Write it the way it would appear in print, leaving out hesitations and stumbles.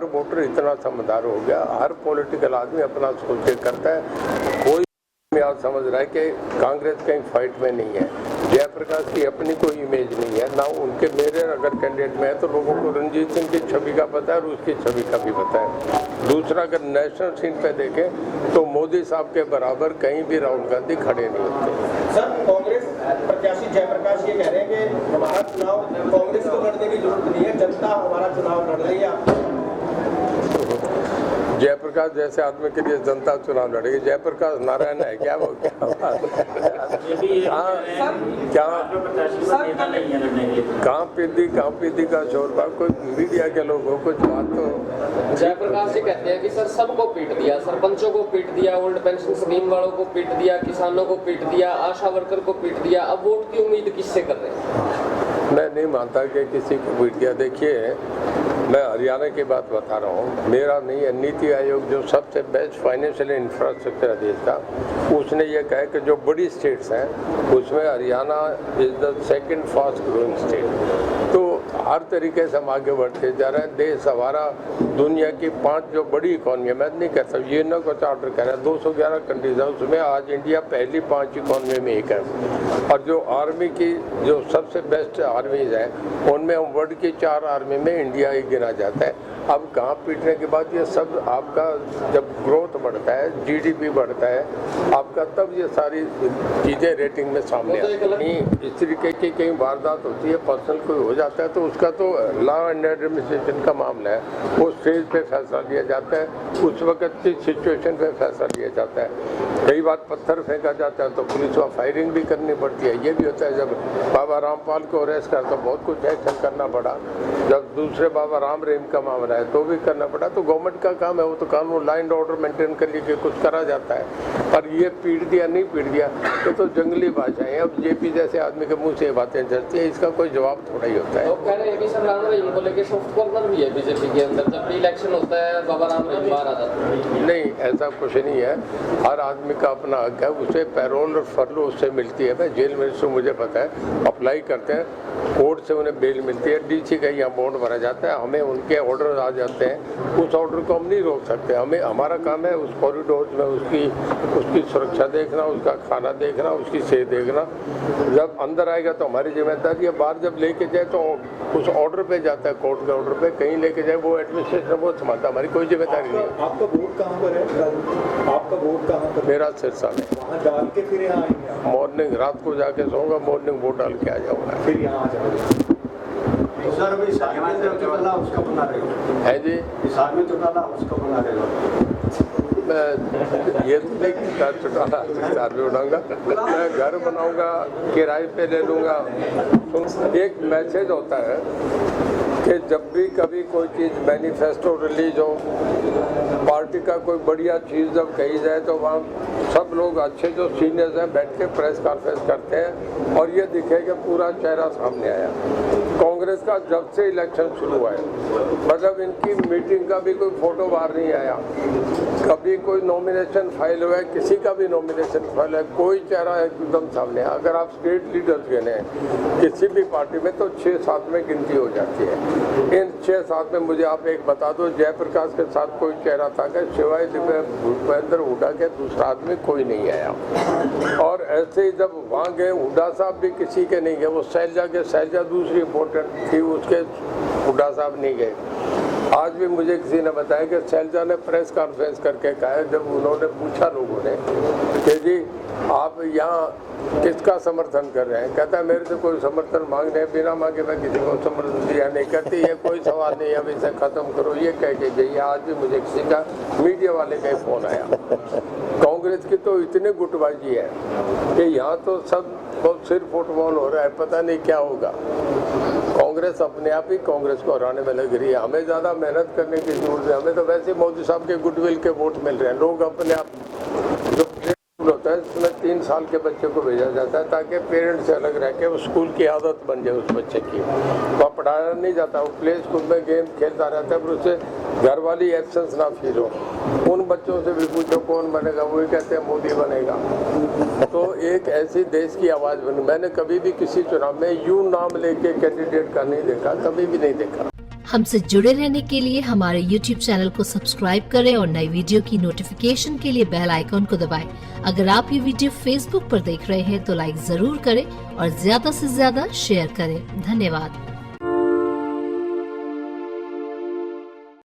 Voter इतना समझदार हो गया, हर पॉलिटिकल आदमी अपना सोच के करता है। कोई आज समझ रहा है कि कांग्रेस कहीं फाइट में नहीं है। जयप्रकाश की अपनी कोई इमेज नहीं है ना, उनके मेरे अगर कैंडिडेट में है तो लोगों को रणजीत सिंह की छवि का पता है और उसकी छवि का भी पता है। दूसरा, अगर नेशनल सीन पे देखें तो मोदी साहब के बराबर कहीं भी राहुल गांधी खड़े नहीं होते। सर, कांग्रेस प्रत्याशी जयप्रकाश ये कह रहे हैं कि हमारा चुनाव कांग्रेस को लड़ने की जरूरत नहीं है, जनता हमारा चुनाव लड़ रही है। जयप्रकाश जैसे आदमी के लिए जनता चुनाव लड़ेगी। जयप्रकाश नारायण है क्या? वो क्या बात है? कहाँ पीदी का शोरबा? कोई मीडिया के लोग हो, कुछ बात तो। जयप्रकाश जी कहते हैं कि सर सबको पीट दिया, सरपंचों को पीट दिया, ओल्ड पेंशन स्कीम वालों को पीट दिया, किसानों को पीट दिया, आशा वर्कर को पीट दिया, अब वोट की उम्मीद किससे कर रहे हैं? मैं नहीं मानता कि किसी को पीट दिया। देखिए, मैं हरियाणा की बात बता रहा हूँ, मेरा नहीं है। नीति आयोग जो सबसे बेस्ट फाइनेंशियल इंफ्रास्ट्रक्चर देश का, उसने ये कहा कि जो बड़ी स्टेट्स हैं उसमें Haryana is the second fast growing state. तो हर तरीके से हम आगे बढ़ते जा रहे हैं। देश हमारा दुनिया की 5 जो बड़ी इकॉनमी है, मैं नहीं कहता ये ना कुछ ऑर्डर कह रहा है, 211 कंट्रीज है उसमें आज इंडिया पहली 5 इकॉनमी में एक है। और जो आर्मी की जो सबसे बेस्ट आर्मीज हैं उनमें हम वर्ल्ड की 4 आर्मी में इंडिया ही गिना जाता है। अब कहाँ पीटने के बाद ये सब आपका जब ग्रोथ बढ़ता है, जीडीपी बढ़ता है आपका, तब ये सारी चीज़ें रेटिंग में सामने आती हैं। नहीं, इस तरीके की कहीं वारदात होती है, पर्सनल कोई हो जाता है तो उसका तो लॉ एंड एडमिनिस्ट्रेशन का मामला है, वो स्टेज पे फैसला लिया जाता है, उस वक्त की सिचुएशन पे फैसला लिया जाता है। कई बार पत्थर फेंका जाता है तो पुलिस को फायरिंग भी करनी पड़ती है। ये भी होता है, जब बाबा रामपाल को अरेस्ट कर तो बहुत कुछ एक्शन करना पड़ा, जब दूसरे बाबा राम रहीम का मामला है तो भी करना पड़ा। तो गवर्नमेंट का काम है, वो तो कानून लॉ एंड ऑर्डर मेंटेन करने के कुछ करा जाता है। पर ये पीट दिया नहीं पीट दिया ये तो जंगली भाषाएं। अब जेपी जैसे आदमी के मुंह से बातें चलती है, इसका कोई जवाब थोड़ा ही होता है। तो कह रहे हैं कि सर राम रहीम को लेकर सॉफ्ट कॉर्नर भी है बीजेपी के अंदर, जब इलेक्शन होता है बाबा राम रहीम बाहर आ जाता है। नहीं, ऐसा कुछ नहीं है। हर आदमी का अपना हक है, उसे पैरोल और फरलो उससे मिलती है। मैं जेल में से मुझे पता है, अप्लाई करते हैं, कोर्ट से उन्हें बेल मिलती है, डीसी का यहाँ बॉन्ड भरा जाता है, हमें उनके ऑर्डर आ जाते हैं, उस ऑर्डर को हम नहीं रोक सकते। हमें हमारा काम है उस कॉरिडोर में उसकी सुरक्षा देखना, उसका खाना देखना, उसकी सेहत देखना। जब अंदर आएगा तो हमारी जिम्मेदारी है, बाहर जब लेके जाए तो उस ऑर्डर पे जाता है, कोर्ट के ऑर्डर पे कहीं लेके जाए वो एडमिनिस्ट्रेशन वो संभालता है, हमारी कोई जिम्मेदारी नहीं है। आपका वोट कहाँ पर है? आपका वोट कहाँ पर? मेरा सिरसा में। वहाँ डाल के फिर यहाँ आएंगे? मॉर्निंग रात को जाके सोऊंगा, मॉर्निंग वोट डाल के आ जाऊँगा, फिर यहाँ आ जाएंगे। तो सर अभी उसका बना रहेगा है जी, हिसाब में चुटाला उसका बना रहेगा। मैं ये तो नहीं चुटाला हिसाब में उठाऊंगा, मैं घर बनाऊंगा, किराए पे ले लूँगा। एक मैसेज होता है कि जब भी कभी कोई चीज़ मैनिफेस्टो रिलीज हो, पार्टी का कोई बढ़िया चीज़ जब कही जाए तो वहाँ सब लोग अच्छे जो सीनियर्स हैं बैठ के प्रेस कॉन्फ्रेंस करते हैं और ये दिखे कि पूरा चेहरा सामने आया। कांग्रेस का जब से इलेक्शन शुरू हुआ है, मतलब इनकी मीटिंग का भी कोई फोटो बाहर नहीं आया, कभी कोई नॉमिनेशन फाइल हुआ है, किसी का भी नॉमिनेशन फाइल है, कोई चेहरा एकदम सामने है। अगर आप स्टेट लीडर्स गिने किसी भी पार्टी में तो 6-7 में गिनती हो जाती है। इन 6-7 में मुझे आप एक बता दो, जयप्रकाश के साथ कोई चेहरा था कि सिवाय भूपेंद्र हुड्डा के दूसरा आदमी कोई नहीं आया। और ऐसे ही जब वहाँ गए, हुड्डा साहब भी किसी के नहीं गए, वो शैलजा दूसरी इम्पोर्टेंट थी, उसके हुड्डा साहब नहीं गए। आज भी मुझे किसी ने बताया कि शैलजा ने प्रेस कॉन्फ्रेंस करके कहा, जब उन्होंने पूछा लोगों ने कि जी आप यहाँ किसका समर्थन कर रहे हैं, कहता है मेरे से कोई समर्थन मांगने बिना मांगे मैं किसी को समर्थन दिया नहीं करती, ये कोई सवाल नहीं, अब इसे खत्म करो, ये कह के गई। आज भी मुझे किसी का मीडिया वाले का ही फोन आया। कांग्रेस की तो इतनी गुटबाजी है कि यहाँ तो सब बहुत सिर फुटबॉल हो रहा है, पता नहीं क्या होगा। कांग्रेस अपने आप ही कांग्रेस को हराने में लग रही है, हमें ज़्यादा मेहनत करने की जरूरत है। हमें तो वैसे मोदी साहब के गुडविल के वोट मिल रहे हैं। लोग अपने आप जो स्कूल होता है उसमें 3 साल के बच्चे को भेजा जाता है ताकि पेरेंट्स से अलग रह के वो स्कूल की आदत बन जाए उस बच्चे की। वहाँ पढ़ाया नहीं जाता, वो प्ले स्कूल में गेम खेलता रहता है, पर उससे घर वाली एब्सेंस ना फील हो। उन बच्चों से भी पूछो कौन बनेगा, वही कहते हैं मोदी बनेगा। तो एक ऐसी देश की आवाज़ बनी। मैंने कभी भी किसी चुनाव में यूं नाम लेके कैंडिडेट का नहीं देखा, कभी भी नहीं देखा। हमसे जुड़े रहने के लिए हमारे YouTube चैनल को सब्सक्राइब करें और नई वीडियो की नोटिफिकेशन के लिए बेल आइकॉन को दबाएं। अगर आप ये वीडियो Facebook पर देख रहे हैं तो लाइक जरूर करें और ज्यादा से ज्यादा शेयर करें। धन्यवाद।